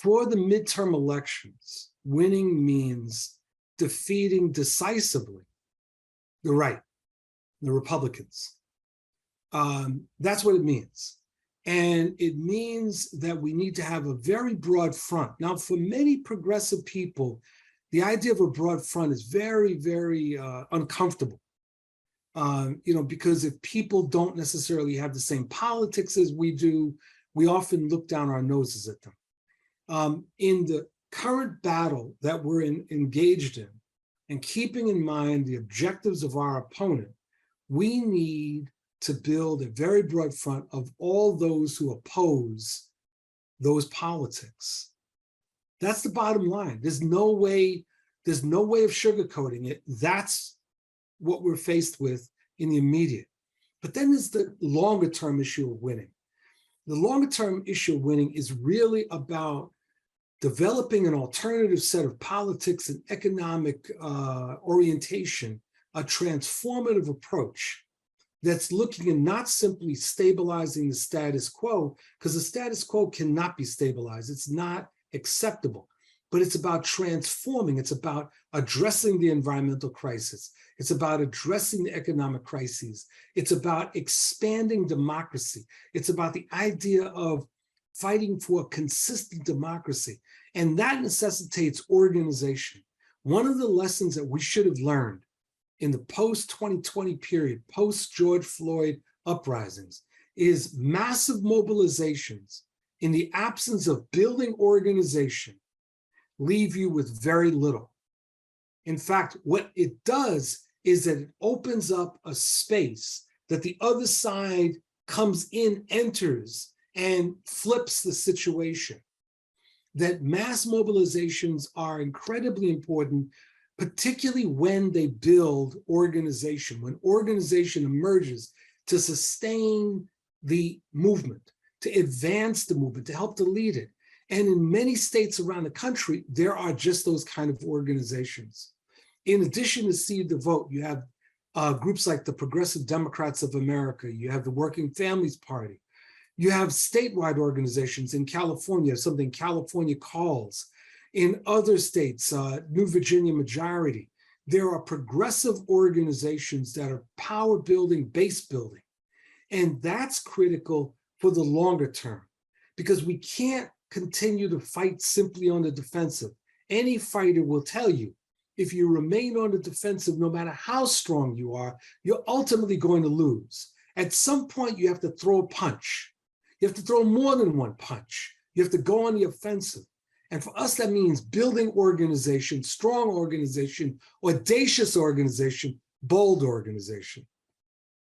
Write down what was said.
for the midterm elections, winning means defeating decisively the right, the Republicans. That's what it means. And it means that we need to have a very broad front. Now, for many progressive people, the idea of a broad front is very, very uncomfortable. Because if people don't necessarily have the same politics as we do, we often look down our noses at them. In the current battle that we're engaged in, and keeping in mind the objectives of our opponent, we need to build a very broad front of all those who oppose those politics. That's the bottom line. There's no way of sugarcoating it. That's what we're faced with in the immediate. But then there's the longer term issue of winning. The longer term issue of winning is really about developing an alternative set of politics and economic orientation, a transformative approach that's looking at not simply stabilizing the status quo, because the status quo cannot be stabilized. It's not acceptable, but it's about transforming. It's about addressing the environmental crisis. It's about addressing the economic crises. It's about expanding democracy. It's about the idea of fighting for a consistent democracy. And that necessitates organization. One of the lessons that we should have learned in the post-2020 period, post-George Floyd uprisings, is massive mobilizations in the absence of building organization leave you with very little. In fact, what it does is that it opens up a space that the other side comes in, enters, and flips the situation. That mass mobilizations are incredibly important, particularly when they build organization, when organization emerges to sustain the movement, to advance the movement, to help to lead it. And in many states around the country, there are just those kind of organizations. In addition to Seed the Vote, you have groups like the Progressive Democrats of America, you have the Working Families Party, you have statewide organizations in California, something California calls. In other states, New Virginia Majority, there are progressive organizations that are power building, base building. And that's critical for the longer term, because we can't continue to fight simply on the defensive. Any fighter will tell you, if you remain on the defensive, no matter how strong you are, you're ultimately going to lose. At some point, you have to throw a punch. You have to throw more than one punch. You have to go on the offensive. And for us, that means building organization, strong organization, audacious organization, bold organization.